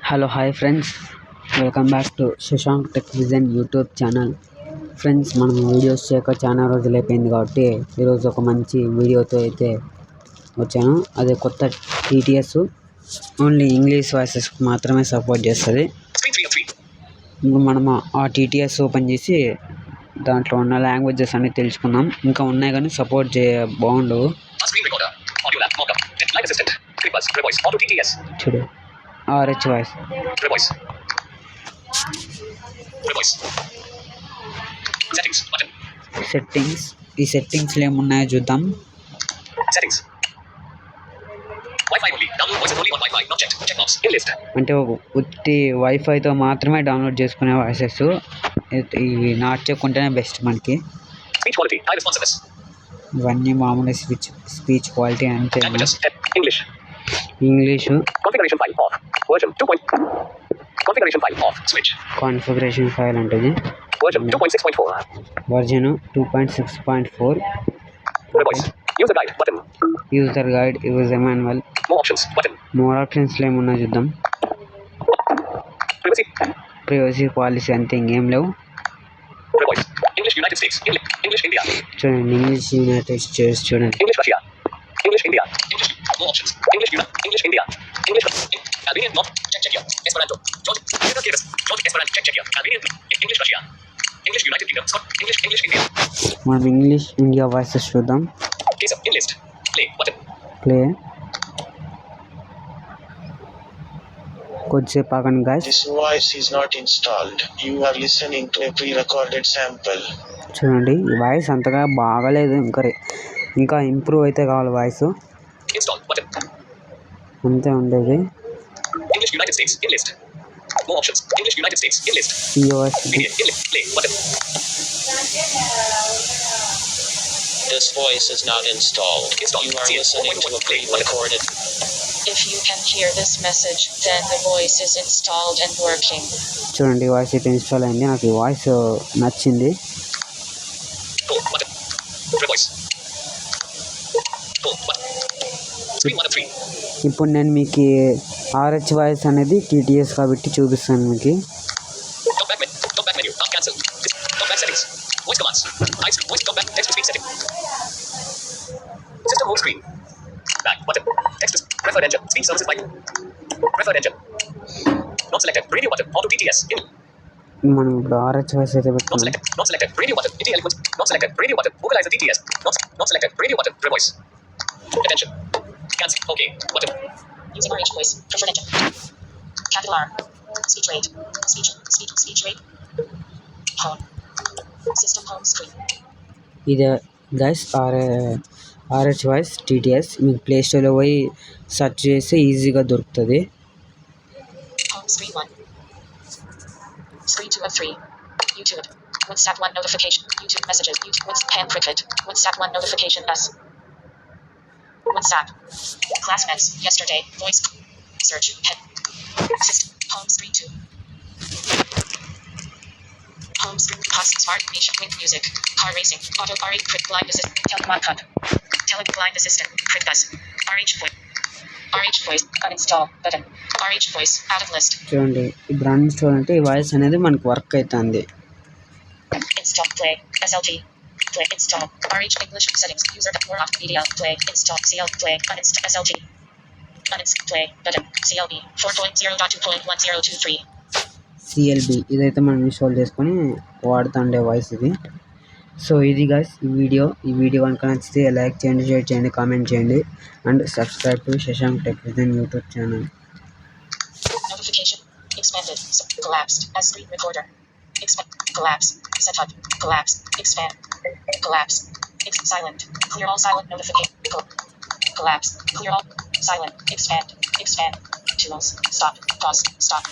Hello hi friends, welcome back to Shashank tech vision YouTube channel. Friends, మనం videos చేయక చాలా రోజులు అయిపోయింది కాబట్టి ఈరోజు ఒక మంచి వీడియోతో అయితే వచ్చాను. అదే కొత్త టీటీఎస్ ఓన్లీ ఇంగ్లీష్ వాయిసెస్ మాత్రమే సపోర్ట్ చేస్తుంది. ఇంకా మనం ఆ టీటీఎస్ ఓపెన్ చేసి దాంట్లో ఉన్న లాంగ్వేజెస్ అన్ని తెలుసుకుందాం. ఇంకా ఉన్నాయి కానీ సపోర్ట్ బాగుండవు. చూడు, RH వాయిస్, సెట్టింగ్స్. ఈ సెట్టింగ్స్లో ఏమున్నాయో చూద్దాం. అంటే ఉత్తి వైఫైతో మాత్రమే డౌన్లోడ్ చేసుకునే వాయిసెస్ ఇవి నాట్ చెక్కుంటేనే బెస్ట్ మనకి. ఇవన్నీ మామూలు స్పీచ్ క్వాలిటీ అంతే. ఇంగ్లీషు కాన్ఫిగరేషన్ ఫైల్ అంటది. Version 2.6.4. User guide, user manual. More ఆప్షన్స్లో ఏమున్నా చూద్దాం. ప్రైవసీ పాలసీ అంతే, ఇంకేం లేవు. చూడండి, ఇంగ్లీష్ యునైటెడ్ స్టేట్స్ చూడండి. మనం ఇంగ్లీష్ ఇండియా వాయిసెస్ చూద్దాం. ప్లే. కొద్దిసేపు ఆగండి guys. This voice is not installed. You are listening to a pre-recorded sample. చూడండి, ఈ వాయిస్ అంతగా బాగలేదు. ఇంకా ఇంప్రూవ్ అయితే కావాలి వాయిస్. అంతే ఉండేది. This voice is not installed. You are listening to a pre-recorded. If you can hear this message, then the voice is installed and working. చూడండి, వాయిస్ అయితే ఇన్స్టాల్ అయింది. నాకు ఈ వాయిస్ నచ్చింది. ఇప్పుడు నేను మీకు RH వాయిస్ అనేది TTS కాబట్టి చూపిస్తాను మీకు. మనం ఇప్పుడు RH వాయిస్ అయితే పెట్టుకున్నాం. Using RH voice, preferred engine. Capital R. Speech rate. Speech rate. Home. System home screen. ఇది గైస్ RH వాయిస్ TTS. మీకు ప్లే స్టోర్లో పోయి సెర్చ్ చేస్తే ఈజీగా దొరుకుతుంది. Home screen 1. Screen 2 of 3. YouTube. WhatsApp 1 notification. YouTube messages. YouTube WhatsApp cricket. WhatsApp 1 notification S. WhatsApp. Classmates. Yesterday. Voice. Search. Head. System. Home screen 2. Home screen. Pause. Smart. Niche. Wink music. Car racing. Auto. RH. Crit. Blind assistant. Telemark hub. Blind assistant. Crit bus. RH voice. RH voice. Uninstall button. RH voice. Out of list. చూడండి, ఇప్పుడు uninstall అంటే ఈ voice అనేది మనకు work అవుతుంది. Install. Play. SLT. Play. Install. RH English settings. User. More off media. Play. Install. CL. Play. Uninstall. SLT. Uninstall. Play. Button. CLB. 4.0.2.1023. CLB ఇదైతే మనం install చేసుకొని వాడుతుండే వాయిస్ ఇది. సో ఇది గైస్ ఈ వీడియో కనుక నచ్చితే లైక్ చేయండి, షేర్ చేయండి, కామెంట్ చేయండి and subscribe to Shashank tech vision YouTube channel. Notification. Expanded. Collapsed. As screen recorder. Collapse. Setup. Collapse. Expand. Collapse. Silent. Clear all silent notification. Collapse. Clear all silent. Expand. Tools. Stop. Pause. Stop.